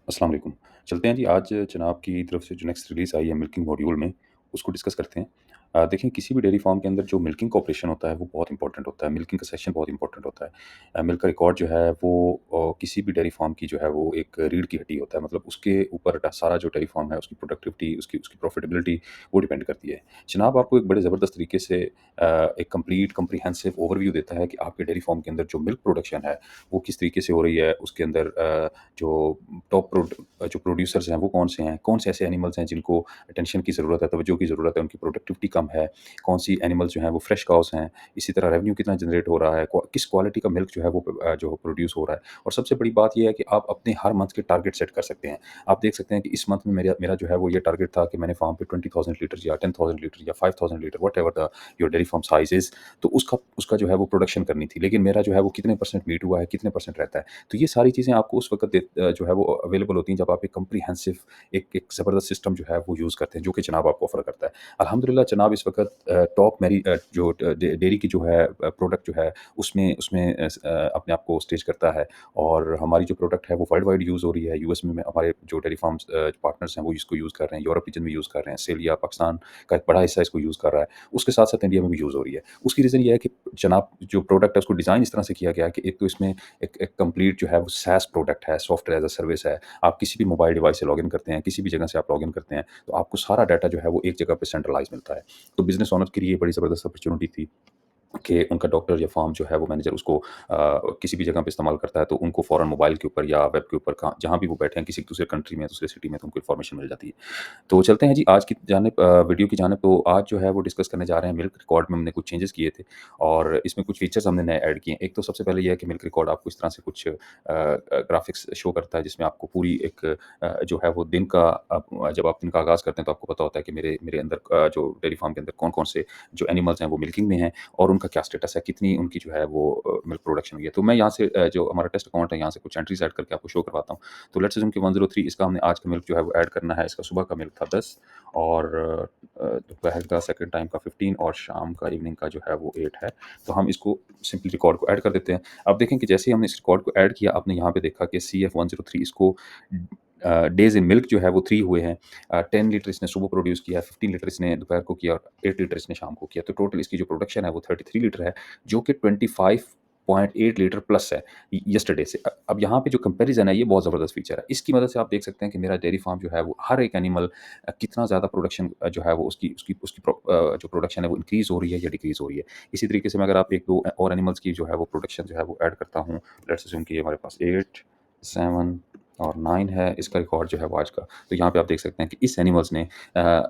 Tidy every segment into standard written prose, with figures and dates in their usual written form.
अस्सलाम वालेकुम। चलते हैं जी आज जनाब की तरफ से जो नेक्स्ट रिलीज़ आई है मिल्किंग मॉड्यूल में, उसको डिस्कस करते हैं। देखें किसी भी डेयरी फार्म के अंदर जो मिल्किंग का ऑपरेशन होता है वो बहुत इंपॉर्टेंट होता है, मिल्किंग का सेक्शन बहुत इंपॉर्टेंट होता है। मिल्क का रिकॉर्ड जो है वो किसी भी डेयरी फार्म की जो है वो एक रीढ़ की हड्डी होता है, मतलब उसके ऊपर सारा जो डेयरी फार्म है उसकी प्रोडक्टिविटी, उसकी उसकी प्रॉफिटेबिलिटी वो डिपेंड करती है। जनाब आपको एक बड़े ज़बरदस्त तरीके से एक कंप्लीट कम्प्रिहेंसिव ओवरव्यू देता है कि आपके डेयरी फार्म के अंदर जो मिल्क प्रोडक्शन है, वो किस तरीके से हो रही है, उसके अंदर जो टॉप जो प्रोड्यूसर्स हैं वो कौन से ऐसे एनिमल्स हैं जिनको अटेंशन की ज़रूरत है, तवज्जो की ज़रूरत है, उनकी प्रोडक्टिविटी कम है, कौन सी एनिमल्स जो हैं वो फ्रेश काउस हैं, इसी तरह रेवेन्यू कितना जनरेट हो रहा है, किस क्वालिटी का मिल्क जो है वो जो प्रोड्यूस हो रहा है। और सबसे बड़ी बात ये है कि आप अपने हर मंथ के टारगेट सेट कर सकते हैं। आप देख सकते हैं कि इस मंथ में मेरा मेरा जो है वो ये टारगेट था कि मैंने फार्म पे 20,000 लीटर या 10,000 लीटर या 5,000 litre whatever the your dairy farm size is, तो उसका उसका जो है वो प्रोडक्शन करनी थी। लेकिन मेरा जो है वो कितने परसेंट मीट हुआ है, कितने परसेंट रहता है। तो ये सारी चीज़ें आपको उस वक़्त जो है वो अवेलेबल होती हैं जब आप एक कम्प्रिहेंसिव एक एक ज़बरदस्त सिस्टम जो है वो यूज़ करते हैं, जो कि जनाब आपको ऑफ़र करता है। अल्हम्दुलिल्लाह जनाब इस वक़्त टॉप मेरी जो डेयरी की जो है प्रोडक्ट जो है उसमें उसमें अपने आप को स्टेज करता है। और हमारी जो प्रोडक्ट है वो वर्ल्ड वाइड यूज़ हो रही है। यूएस में हमारे जो डेयरी फार्म्स पार्टनर्स हैं वो इसको यूज़ कर रहे हैं, यूरोप रीजन में यूज़ कर रहे हैं, ऑस्ट्रेलिया, पाकिस्तान का एक बड़ा हिस्सा इसको यूज़ कर रहा है। उसके साथ-साथ इंडिया में भी यूज़ हो रही है। उसकी रीज़न ये है कि जनाब जो प्रोडक्ट है उसको डिज़ाइन इस तरह से किया गया है कि एक तो इसमें एक कंप्लीट जो है वो SaaS प्रोडक्ट है, सॉफ्टवेयर एज़ अ सर्विस है। आप किसी भी मोबाइल डिवाइस से लॉगिन करते हैं, किसी भी जगह से आप लॉगिन करते हैं, तो आपको सारा डाटा जो है वो एक जगह पे सेंट्रलाइज़ मिलता है। तो बिज़नेस ओनर के लिए बड़ी ज़बरदस्त अपॉर्च्युनिटी थी कि उनका डॉक्टर या फार्म जो है वो मैनेजर उसको किसी भी जगह पे इस्तेमाल करता है, तो उनको फ़ौरन मोबाइल के ऊपर या वेब के ऊपर कहाँ जहाँ भी वो बैठे हैं किसी दूसरे कंट्री में, दूसरे सिटी में, तो उनको इन्फॉर्मेशन मिल जाती है। तो चलते हैं जी आज की जानिब वीडियो की जानिब। तो आज जो है वो डिस्कस करने जा रहे हैं मिल्क रिकॉर्ड में हमने कुछ चेंजेस किए थे और इसमें कुछ फीचर्स हमने नए ऐड किए हैं। एक तो सबसे पहले ये है कि मिल्क रिकॉर्ड आपको इस तरह से कुछ ग्राफ़िक्स शो करता है जिसमें आपको पूरी एक जो है वो दिन का जब आप दिन का आगाज़ करते हैं तो आपको पता होता है कि मेरे मेरे अंदर जो डेयरी फार्म के अंदर कौन-कौन से जो एनिमल्स हैं वो मिल्किंग में हैं और उनका क्या स्टेटस है, कितनी उनकी जो है वो मिल्क प्रोडक्शन हुई है। तो मैं यहाँ से जो हमारा टेस्ट अकाउंट है यहाँ से कुछ एंट्रीज़ ऐड करके आपको शो करवाता हूँ। तो लेट्स अज़्यूम कि 103 इसका हमने आज का मिल्क जो है वो ऐड करना है। इसका सुबह का मिल्क था 10 और दोपहर का सेकंड टाइम का 15 और शाम का इवनिंग का जो है वो 8 है। तो हम इसको सिंपली रिकॉर्ड को ऐड कर देते हैं। अब देखें कि जैसे ही हमने इस रिकॉर्ड को ऐड किया, आपने यहाँ पे देखा कि CF103 इसको डेज़ इन मिल्क जो है वो 3 हुए हैं। 10 लीटर इसने सुबह प्रोड्यूस किया है, 15 लीटर इसने दोपहर को किया और 8 लीटर इसने शाम को किया। तो टोटल इसकी जो प्रोडक्शन है वो 33 लीटर है, जो कि 25.8 लीटर प्लस है यस्टरडे से। अब यहाँ पे जो कंपैरिज़न है ये बहुत ज़बरदस्त फीचर है। इसकी मदद से आप देख सकते हैं कि मेरा डेयरी फार्म जो है वो हर एक एनिमल कितना ज़्यादा प्रोडक्शन जो है वो उसकी उसकी उसकी जो प्रोडक्शन है वो इंक्रीज़ हो रही है या डिक्रीज़ हो रही है। इसी तरीके से मैं अगर आप 1-2 और एनिमल्स की जो है वो प्रोडक्शन जो है वो ऐड करता हूँ, लेट्स अज़्यूम कि हमारे पास 8, 7 और 9 है इसका रिकॉर्ड जो है वो आज का। तो यहाँ पे आप देख सकते हैं कि इस एनिमल्स ने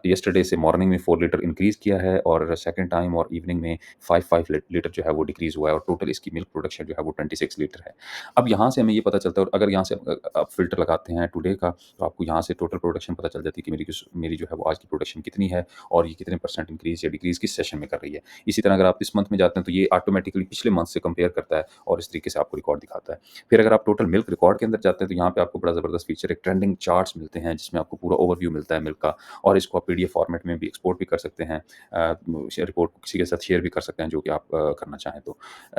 यस्टरडे से मॉर्निंग में 4 लीटर इंक्रीज़ किया है और सेकंड टाइम और इवनिंग में 5 लीटर जो है वो डिक्रीज़ हुआ है और टोटल इसकी मिल्क प्रोडक्शन जो है वो 26 लीटर है। अब यहाँ से हमें ये पता चलता है और अगर यहाँ से आप फ़िल्टर लगाते हैं टुडे का, तो आपको यहाँ से टोटल प्रोडक्शन पता चल जाती है कि मेरी जो है वो आज की प्रोडक्शन कितनी है और ये कितने परसेंट इंक्रीज़ या डिक्रीज़ किस सेशन में कर रही है। इसी तरह अगर आप इस मंथ में जाते हैं तो ये ऑटोमैटिकली पिछले मंथ से कंपेयर करता है और इस तरीके से आपको रिकॉर्ड दिखाता है। फिर अगर आप टोटल मिल्क रिकॉर्ड के अंदर जाते हैं तो यहाँ पे आपको बड़ा ज़बरदस्त फीचर एक ट्रेंडिंग चार्ट्स मिलते हैं जिसमें आपको पूरा ओवरव्यू मिलता है मिल्क का और इसको आप पीडीएफ फॉर्मेट में भी एक्सपोर्ट भी कर सकते हैं। रिपोर्ट को किसी के साथ शेयर भी कर सकते हैं जो कि आप करना चाहें तो।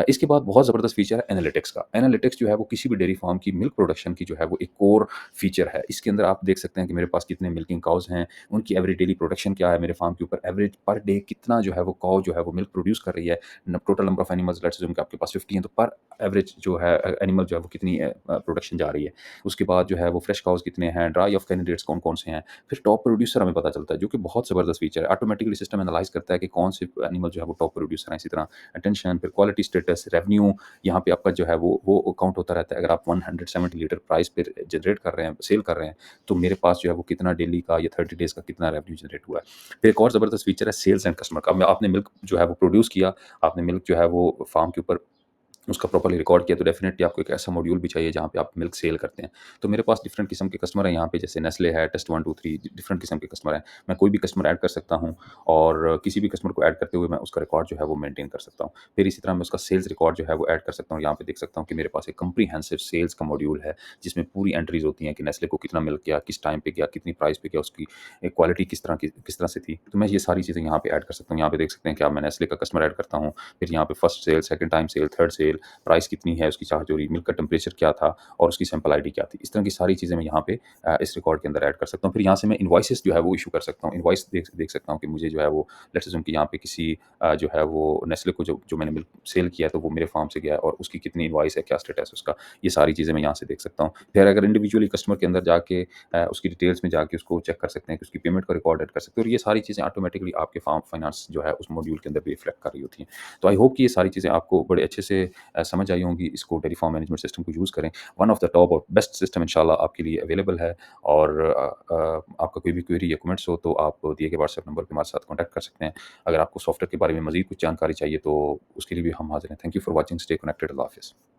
इसके बाद बहुत ज़बरदस्त फीचर है एनालिटिक्स का। एनालिटिक्स जो है वो किसी भी डेयरी फार्म की मिल्क प्रोडक्शन की जो है वो एक कोर फीचर है। इसके अंदर आप देख सकते हैं कि मेरे पास कितने मिल्किंग काउज़ हैं, उनकी एवरेज डेली प्रोडक्शन क्या है मेरे फार्म के ऊपर, एवरेज पर डे कितना जो है वो काऊ जो है वो मिल्क प्रोड्यूस कर रही है। Total number of animals let's assume कि आपके पास 50 हैं तो पर एवरेज जो है एनिमल जो है वो कितनी प्रोडक्शन जा रही है। उसके बाद जो है वो फ्रेश काउज़ कितने हैं, ड्राई ऑफ कैंडिडेट्स कौन-कौन से हैं। फिर टॉप प्रोड्यूसर हमें पता चलता है जो कि बहुत ज़बरदस्त फीचर है। ऑटोमैटिकली सिस्टम एनालाइज़ करता है कि कौन से एनिमल जो है वो टॉप प्रोड्यूसर हैं। इसी तरह अटेंशन, फिर क्वालिटी स्टेटस, रेवेन्यू यहाँ पे आपका जो है वो काउंट होता रहता है। अगर आप 170 लीटर प्राइस पे जनरेट कर रहे हैं, सेल कर रहे हैं, तो मेरे पास जो है वो कितना डेली का या 30 डेज़ का कितना रेवेन्यू जनरेट हुआ है। फिर एक और ज़बरदस्त फीचर है सेल्स एंड कस्टमर का। अब आपने मिल्क जो है वो प्रोड्यूस किया, आपने मिल्क जो है वो फार्म के ऊपर उसका प्रॉपर्ली रिकॉर्ड किया तो डेफ़िनेटली आपको एक ऐसा मॉड्यूल भी चाहिए जहाँ पे आप मिल्क सेल करते हैं। तो मेरे पास डिफरेंट किस्म के कस्टमर हैं यहाँ पे जैसे नेस्ले है, टेस्ट 1, 2, 3 डिफरेंट किस्म के कस्टमर हैं। मैं कोई भी कस्टमर ऐड कर सकता हूँ और किसी भी कस्टमर को ऐड करते हुए मैं उसका रिकॉर्ड जो है वो मेंटेन कर सकता हूँ। फिर इसी तरह मैं उसका सेल्स रिकॉर्ड जो है वो ऐड कर सकता हूँ। यहाँ पे देख सकता हूँ कि मेरे पास एक कम्प्रिहेंसिव सेल्स का मॉड्यूल है जिसमें पूरी एंट्रीज़ होती हैं कि नेस्ले को कितना मिल्क गया, किस टाइम पे गया, कितनी प्राइस पे गया, उसकी क्वालिटी किस तरह से थी। तो मैं ये सारी चीज़ें यहाँ पे ऐड कर सकता हूँ। यहाँ पे देख सकते हैं कि अब मैं नेस्ले का कस्टमर ऐड करता हूँ, फिर यहाँ पे first sale, second time sale, third sale price कितनी है, उसकी चार्ज हो रही, मिल्क का टेम्परेचर क्या था और उसकी सैंपल आईडी क्या थी। इस तरह की सारी चीज़ें मैं यहाँ पे इस रिकॉर्ड के अंदर ऐड कर सकता हूँ। फिर यहाँ से मैं इनवॉइसेस जो है वो इश्यू कर सकता हूँ। इनवॉइस देख देख सकता हूँ कि मुझे जो है वो लेट्स अज़्यूम कि यहाँ पे किसी जो है वो नेस्ले को जो जो मैंने मिल्क सेल किया है तो वो मेरे फार्म से गया है और उसकी कितनी इनवॉइस है, क्या स्टेटस है उसका, ये सारी चीज़ें मैं यहाँ से देख सकता हूँ। फिर अगर इंडिविजुअली कस्टमर के अंदर जाके उसकी डिटेल्स में जाके उसको चेक कर सकते हैं कि उसकी पेमेंट का रिकॉर्ड ऐड कर सकते हैं और ये सारी चीज़ें ऑटोमेटिकली आपके फार्म फाइनेंस जो है उस मॉड्यूल के अंदर भी रिफ्लेक्ट कर रही होती हैं। तो आई होप कि ये सारी चीज़ें आपको बड़े अच्छे से समझ आई होंगी। इसको डेयरी फार्म मैनेजमेंट सिस्टम को यूज़ करें। वन ऑफ द टॉप और बेस्ट सिस्टम इंशाल्लाह आपके लिए अवेलेबल है और आपका कोई भी क्वेरी या कमेंट्स हो तो आप दिए गए व्हाट्सएप नंबर पे हमारे साथ कॉन्टैक्ट कर सकते हैं। अगर आपको सॉफ्टवेयर के बारे में मज़ीद कुछ जानकारी चाहिए तो उसके लिए भी हम हाज़िर हैं। Thank you for watching, stay connected, अल्लाह हाफ़िज़।